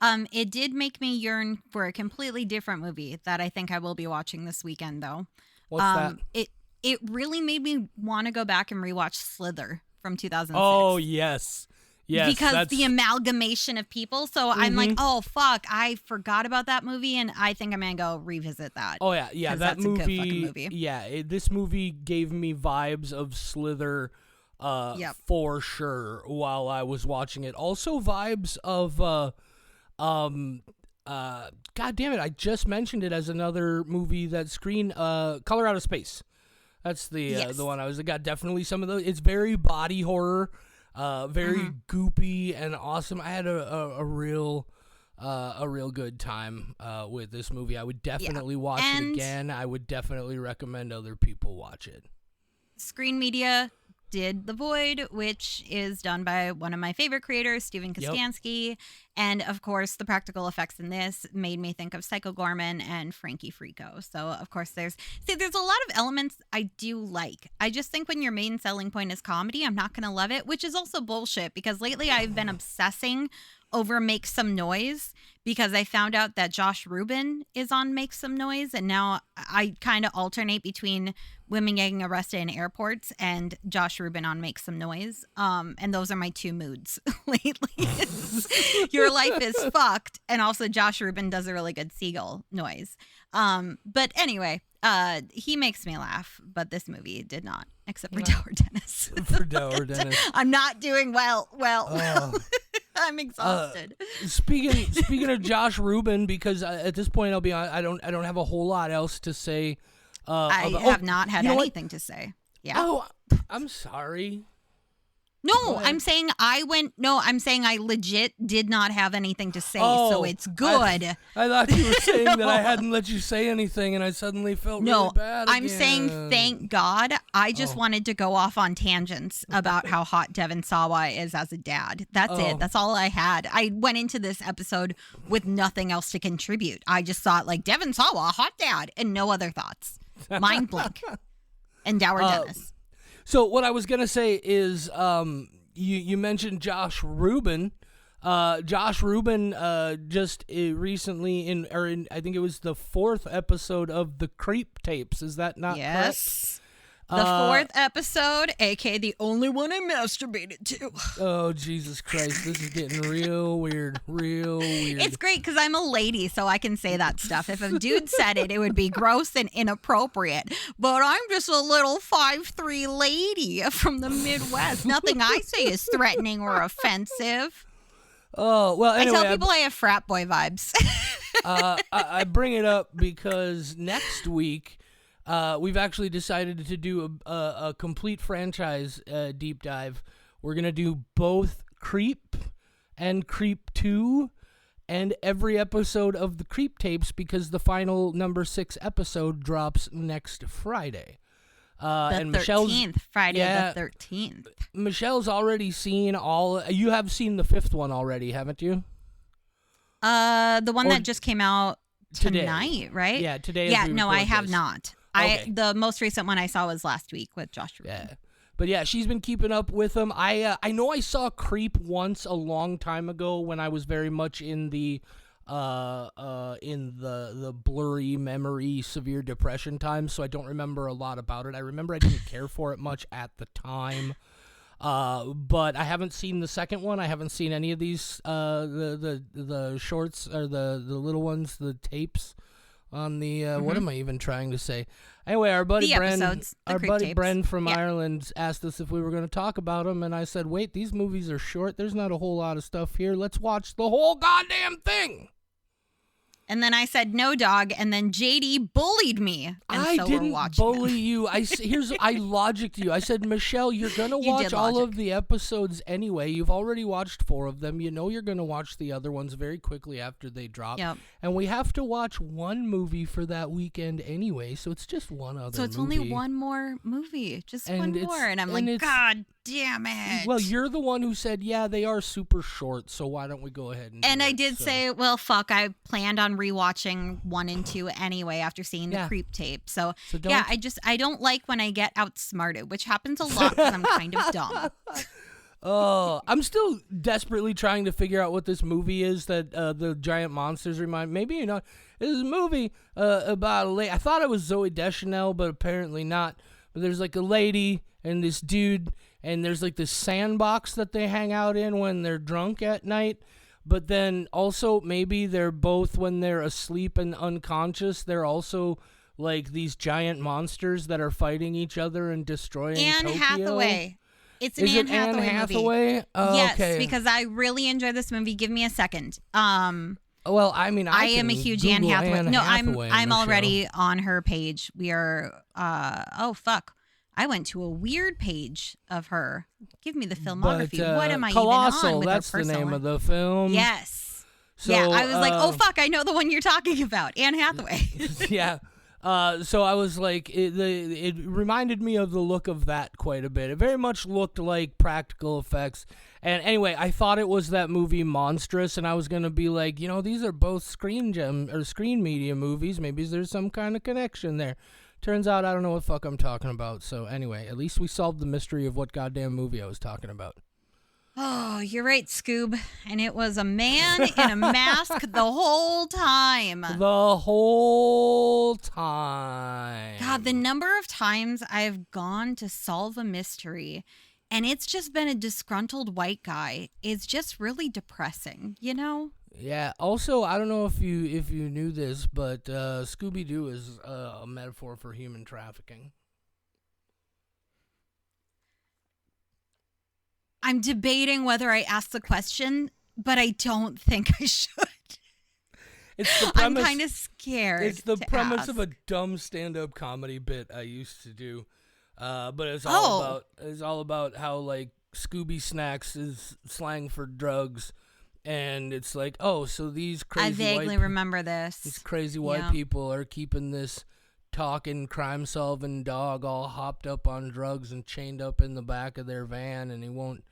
It did make me yearn for a completely different movie that I think I will be watching this weekend, though. What's that? It really made me want to go back and rewatch Slither from 2006. Oh, yes. Yes. Because the amalgamation of people. So I'm like, oh, fuck, I forgot about that movie, and I think I'm going to go revisit that. Oh, yeah. Yeah, that that's a good fucking movie. Yeah, this movie gave me vibes of Slither for sure while I was watching it. Also vibes of, God damn it, I just mentioned it as another movie that Color Out of Space. That's the one I got definitely some of those. It's very body horror, very goopy and awesome. I had a real good time with this movie. I would definitely watch it again. I would definitely recommend other people watch it. Screen Media did The Void, which is done by one of my favorite creators, Steven Kostanski. Yep. And, of course, the practical effects in this made me think of Psycho Gorman and Frankie Frico. So, of course, there's a lot of elements I do like. I just think when your main selling point is comedy, I'm not going to love it, which is also bullshit, because lately I've been obsessing over Make Some Noise, because I found out that Josh Rubin is on Make Some Noise, and now I kind of alternate between women getting arrested in airports and Josh Rubin on Make Some Noise, and those are my two moods lately. Your life is fucked, and also Josh Rubin does a really good seagull noise. But anyway, he makes me laugh, but this movie did not, except for Dower Dennis. For Dower Dennis. I'm not doing well. I'm exhausted. Speaking of Josh Rubin, because at this point I'll be honest, I don't have a whole lot else to say. I have not had anything to say. Yeah. Oh, I'm sorry. No, I'm saying I legit did not have anything to say, so it's good. I thought you were saying that I hadn't let you say anything, and I suddenly felt really bad I'm again. saying thank God. I just wanted to go off on tangents about how hot Devon Sawa is as a dad. That's it. That's all I had. I went into this episode with nothing else to contribute. I just thought, like, Devon Sawa, hot dad, and no other thoughts. Mind blink. And Dower Dennis. So what I was gonna say is, you mentioned Josh Rubin. Josh Rubin just recently I think it was the 4th episode of the Creep Tapes. Is that not correct? The fourth episode, aka the only one I masturbated to. Oh, Jesus Christ. This is getting real weird. Real weird. It's great because I'm a lady, so I can say that stuff. If a dude said it, it would be gross and inappropriate. But I'm just a little 5'3" lady from the Midwest. Nothing I say is threatening or offensive. Oh, well, anyway. I tell people I have frat boy vibes. I bring it up because next week, we've actually decided to do a complete franchise deep dive. We're going to do both Creep and Creep 2 and every episode of the Creep tapes because the final number 6 episode drops next Friday. The 13th, Friday the 13th. Michelle's already seen all. You have seen the 5th one already, haven't you? The one Or that just came out today. tonight, right? Yeah, today. Yeah, no, I have not. Okay. The most recent one I saw was last week with Josh. Yeah. But yeah, she's been keeping up with them. I know I saw Creep once a long time ago when I was very much in the blurry memory, severe depression time, so I don't remember a lot about it. I remember I didn't care for it much at the time. But I haven't seen the second one. I haven't seen any of these the shorts or the little ones, the tapes on the what am I even trying to say? Anyway, our buddy Bren from Ireland asked us if we were going to talk about them, and I said, "Wait, these movies are short. There's not a whole lot of stuff here. Let's watch the whole goddamn thing." And then I said, "No, dog." And then JD bullied me. And I so didn't we're watching bully them. you. I logicked you. I said, Michelle, you're going to watch all of the episodes anyway. You've already watched 4 of them. You know you're going to watch the other ones very quickly after they drop. Yep. And we have to watch one movie for that weekend anyway, so it's just one other movie. So it's only one more movie. Just one more. And I'm like, God damn it. Well, you're the one who said, yeah, they are super short, so why don't we go ahead and do I it? did say, well, fuck, I planned on rewatching 1 and 2 anyway after seeing the Creep tape. So yeah, I don't like when I get outsmarted, which happens a lot because I'm kind of dumb. Oh, I'm still desperately trying to figure out what this movie is that the giant monsters remind. Maybe you know, this is a movie about a lady. I thought it was Zooey Deschanel, but apparently not. But there's like a lady and this dude, and there's like this sandbox that they hang out in when they're drunk at night. But then also maybe they're both when they're asleep and unconscious. They're also like these giant monsters that are fighting each other and destroying Tokyo. Anne Hathaway. It's an Anne Hathaway movie. Oh, yes, okay. because I really enjoy this movie. Give me a second. Well, I mean, I am a huge Google Anne Hathaway. No, Hathaway I'm already on her page. We are. Oh fuck! I went to a weird page of her. Give me the filmography. But, what am I Colossal, even on with that's her the name one? of the film. Yes. So, yeah, I was like, oh fuck, I know the one you're talking about, Anne Hathaway. Yeah. So I was like, it reminded me of the look of that quite a bit. It very much looked like practical effects. And anyway, I thought it was that movie Monstrous, and I was gonna be like, you know, these are both screen media movies. Maybe there's some kind of connection there. Turns out I don't know what fuck I'm talking about. So anyway, at least we solved the mystery of what goddamn movie I was talking about. Oh, you're right, Scoob. And it was a man in a mask the whole time. The whole time. God, the number of times I've gone to solve a mystery and it's just been a disgruntled white guy is just really depressing, you know? Yeah. Also, I don't know if you knew this, but Scooby-Doo is a metaphor for human trafficking. I'm debating whether I ask the question, but I don't think I should. It's the premise, I'm kind of scared. It's the premise ask. of a dumb stand-up comedy bit I used to do, but it's all about how like Scooby Snacks is slang for drugs, and it's like, oh, so these crazy I vaguely remember this. These crazy white people are keeping this talking, crime-solving dog all hopped up on drugs and chained up in the back of their van, and they won't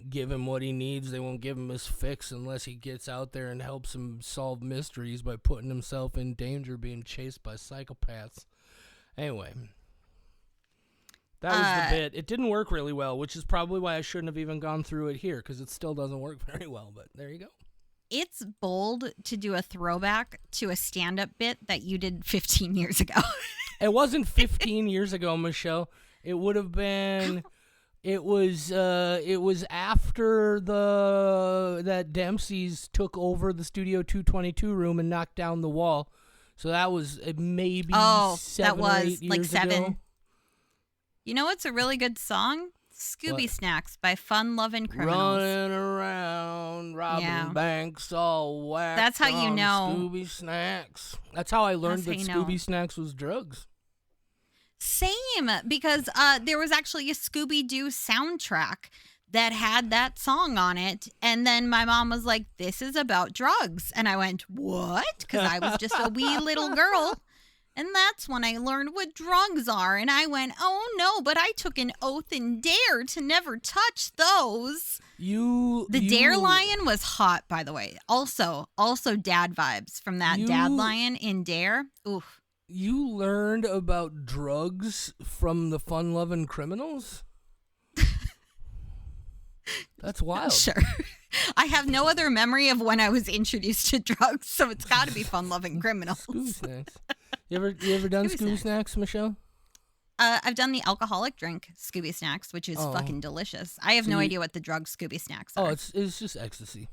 give him what he needs. They won't give him his fix unless he gets out there and helps him solve mysteries by putting himself in danger being chased by psychopaths. Anyway, that was the bit. It didn't work really well, which is probably why I shouldn't have even gone through it here, because it still doesn't work very well, but there you go. It's bold to do a throwback to a stand-up bit that you did 15 years ago. It wasn't 15 years ago, Michelle. It would have been. It was after that Dempsey's took over the Studio 222 room and knocked down the wall. So that was maybe 7 or 8 years like 7. ago. You know what's a really good song? Scooby Snacks by Fun Lovin' Criminals. Running around, robbing banks, all whacked. That's how you know. Scooby Snacks. That's how I learned that Scooby Snacks was drugs. Same, because there was actually a Scooby-Doo soundtrack that had that song on it. And then my mom was like, this is about drugs. And I went, what? Because I was just a wee little girl. And that's when I learned what drugs are. And I went, oh, no, but I took an oath and dare to never touch those. The Dare Lion was hot, by the way. Also dad vibes from that Dad Lion in Dare. Oof. You learned about drugs from the Fun-Loving Criminals? That's wild. Sure. I have no other memory of when I was introduced to drugs, so it's got to be Fun-Loving Criminals. Scooby Snacks. You ever done Scooby Snacks, Michelle? I've done the alcoholic drink Scooby Snacks, which is fucking delicious. I have no idea what the drug Scooby Snacks are. Oh, it's just ecstasy.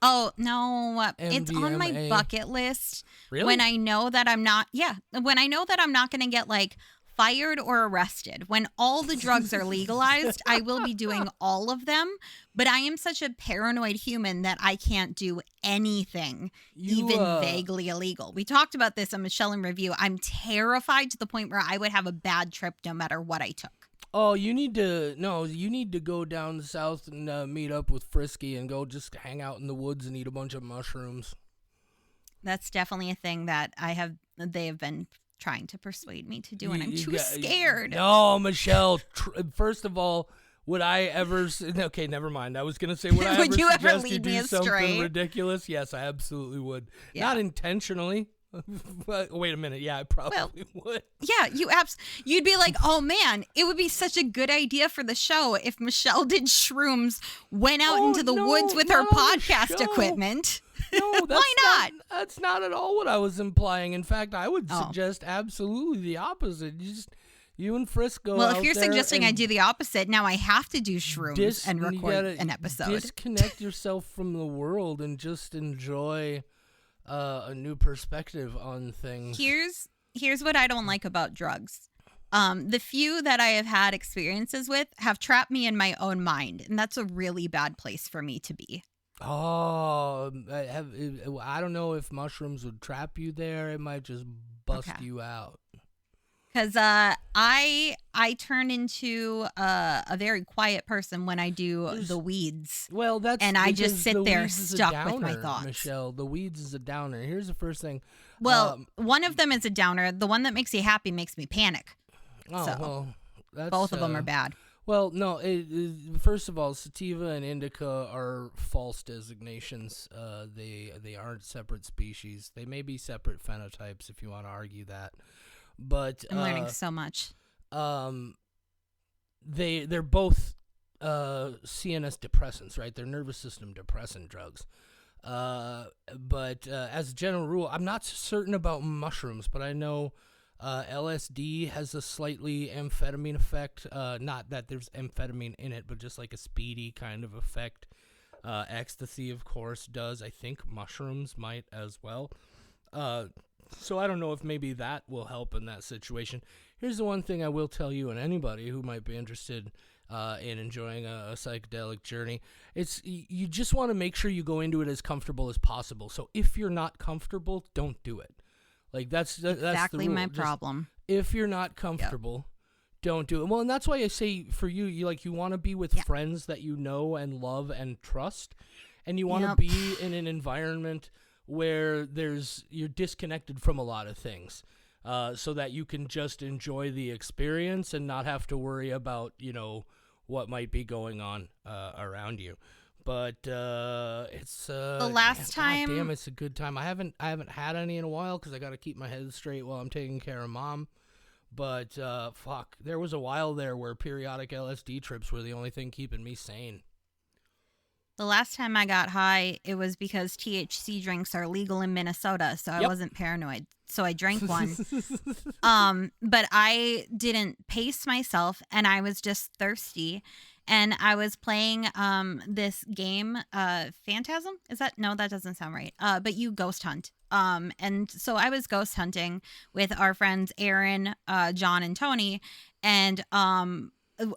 Oh, no. It's on my MDMA. bucket list. Really? When I know that I'm not going to get like fired or arrested. When all the drugs are legalized, I will be doing all of them. But I am such a paranoid human that I can't do anything, even vaguely illegal. We talked about this on Michelle in Review. I'm terrified to the point where I would have a bad trip no matter what I took. Oh, you need to go down south and meet up with Frisky and go just hang out in the woods and eat a bunch of mushrooms. That's definitely a thing that they have been trying to persuade me to do, and I'm too scared. No, Michelle, first of all, would I ever... Okay, never mind. I was going to say, would I ever suggest you do something ridiculous? Yes, I absolutely would. Yeah. Not intentionally. Wait a minute. Yeah, I probably would. Yeah, you'd be like, oh man, it would be such a good idea for the show if Michelle did shrooms, went out into the woods with her podcast equipment. No, why not? That's not at all what I was implying. In fact, I would suggest absolutely the opposite. You and Frisco. Well, if you're suggesting I do the opposite, now I have to do shrooms and record an episode. Disconnect yourself from the world and just enjoy a new perspective on things. Here's what I don't like about drugs. The few that I have had experiences with have trapped me in my own mind, and that's a really bad place for me to be. Oh, I don't know if mushrooms would trap you there. It might just bust you out. Because I turn into a very quiet person when I do the weeds. Well, and I just sit there stuck with my thoughts. Michelle, the weeds is a downer. Here's the first thing. Well, one of them is a downer. The one that makes you happy makes me panic. Oh, so, well, that's, both of them are bad. Well, no. First of all, sativa and indica are false designations. They aren't separate species. They may be separate phenotypes if you want to argue that. But I'm learning so much. They're both CNS depressants, right? They're nervous system depressant drugs. But as a general rule, I'm not certain about mushrooms, but I know LSD has a slightly amphetamine effect. Not that there's amphetamine in it, but just like a speedy kind of effect. Ecstasy, of course, does. I think mushrooms might as well. So I don't know if maybe that will help in that situation. Here's the one thing I will tell you and anybody who might be interested in enjoying a psychedelic journey. It's you just want to make sure you go into it as comfortable as possible. So if you're not comfortable, don't do it. Like that's exactly the rule. My problem. If you're not comfortable, don't do it. Well, and that's why I say for you want to be with friends that you know and love and trust, and you want to be in an environment where you're disconnected from a lot of things, so that you can just enjoy the experience and not have to worry about, what might be going on around you. But it's the last time. God damn, it's a good time. I haven't had any in a while because I got to keep my head straight while I'm taking care of Mom. But fuck, there was a while there where periodic LSD trips were the only thing keeping me sane. The last time I got high, it was because THC drinks are legal in Minnesota, so I wasn't paranoid. So I drank one. But I didn't pace myself, and I was just thirsty. And I was playing this game, Phantasm? No, that doesn't sound right. But you ghost hunt. And so I was ghost hunting with our friends Aaron, John, and Tony. And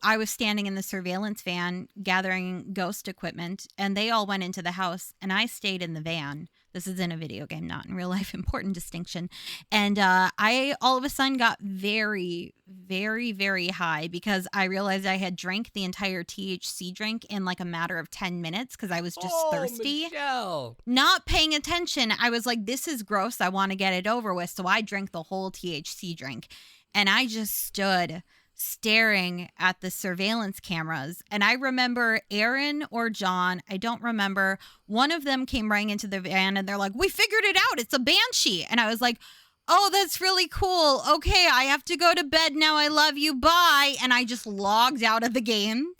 I was standing in the surveillance van gathering ghost equipment, and they all went into the house, and I stayed in the van. This is in a video game, not in real life. Important distinction. And I all of a sudden got very, very, very high because I realized I had drank the entire THC drink in like a matter of 10 minutes because I was just thirsty. Michelle. Not paying attention. I was like, this is gross. I want to get it over with. So I drank the whole THC drink, and I just stood staring at the surveillance cameras. And I remember Aaron or John, I don't remember, one of them came running into the van and they're like, we figured it out. It's a banshee. And I was like, oh, that's really cool. Okay, I have to go to bed now. I love you. Bye. And I just logged out of the game.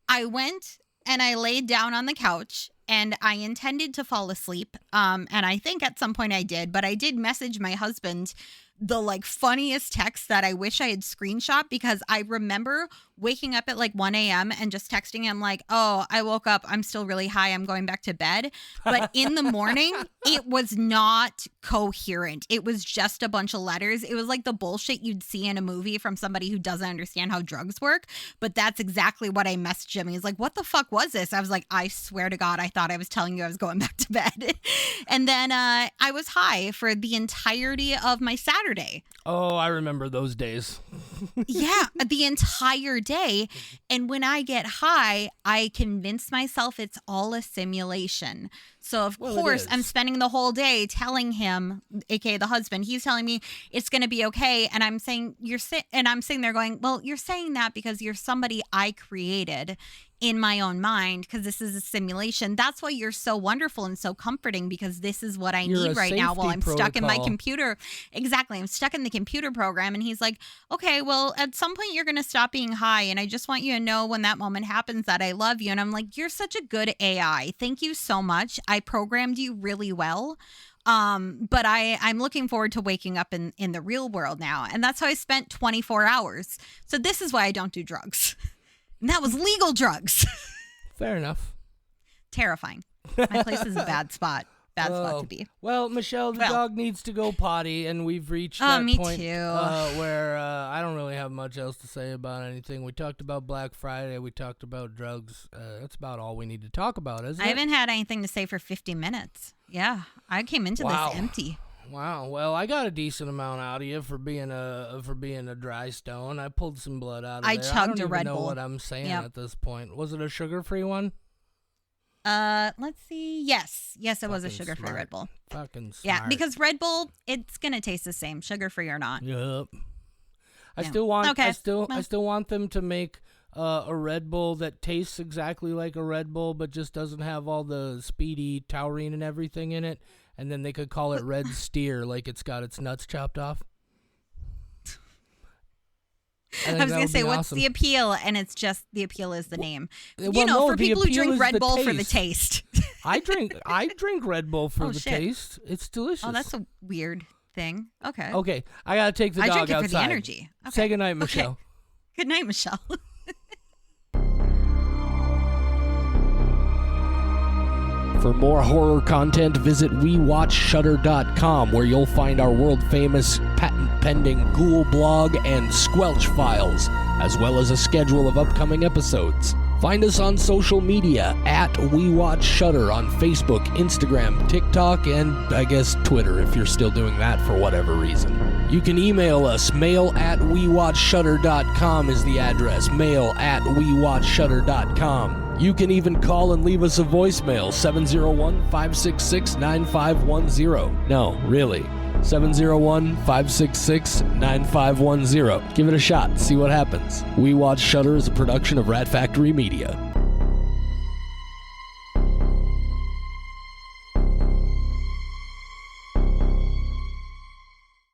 I went and I laid down on the couch and I intended to fall asleep. And I think at some point I did, but I did message my husband the like funniest text that I wish I had screenshot, because I remember waking up at like 1 a.m. and just texting him like, oh, I woke up, I'm still really high, I'm going back to bed. But in the morning, it was not coherent. It was just a bunch of letters. It was like the bullshit you'd see in a movie from somebody who doesn't understand how drugs work. But that's exactly what I messaged him. He's like, what the fuck was this? I was like, I swear to God, I thought I was telling you I was going back to bed. And then I was high for the entirety of my Saturday. Oh, I remember those days. Yeah, the entire day. And when I get high, I convince myself it's all a simulation. So, of course, I'm spending the whole day telling him, aka the husband, he's telling me it's going to be okay. And I'm saying, I'm sitting there going, well, you're saying that because you're somebody I created in my own mind, because this is a simulation. That's why you're so wonderful and so comforting, because this is what I need right now while I'm stuck in my computer. Exactly. I'm stuck in the computer program. And he's like, okay, well, at some point you're going to stop being high. And I just want you to know when that moment happens that I love you. And I'm like, you're such a good AI. Thank you so much. I programmed you really well. But I'm looking forward to waking up in the real world now. And that's how I spent 24 hours. So this is why I don't do drugs. And that was legal drugs. Fair enough. Terrifying. My place is a bad spot. Bad spot to be. Well, Michelle, the dog needs to go potty, and we've reached that point where I don't really have much else to say about anything. We talked about Black Friday. We talked about drugs. That's about all we need to talk about, isn't it? I haven't had anything to say for 50 minutes. Yeah, I came into this empty. Wow. Well, I got a decent amount out of you for being a dry stone. I pulled some blood out of there. I chugged a Red Bull. I don't even know what I'm saying at this point. Was it a sugar-free one? Let's see. Yes, it was a sugar-free Red Bull. Fucking smart. Yeah, because Red Bull, it's gonna taste the same, sugar-free or not. Yep. I still want them to make a Red Bull that tastes exactly like a Red Bull, but just doesn't have all the speedy taurine and everything in it. And then they could call it Red Steer, like it's got its nuts chopped off. I was going to say, what's the appeal? And it's just, the appeal is the name. Well, for people who drink Red Bull for the taste. I drink Red Bull for the taste. It's delicious. Oh, that's a weird thing. Okay. Okay, I got to take the dog outside. I drink it for the energy. Okay. Say goodnight, Michelle. Okay. Good night, Michelle. For more horror content, visit WeWatchShutter.com, where you'll find our world-famous, patent-pending Ghoul blog and Squelch files, as well as a schedule of upcoming episodes. Find us on social media at WeWatchShutter on Facebook, Instagram, TikTok, and I guess Twitter, if you're still doing that for whatever reason. You can email us. mail@WeWatchShutter.com is the address. mail@WeWatchShutter.com. You can even call and leave us a voicemail, 701-566-9510. No, really. 701-566-9510. Give it a shot. See what happens. We Watch Shutter is a production of Rat Factory Media.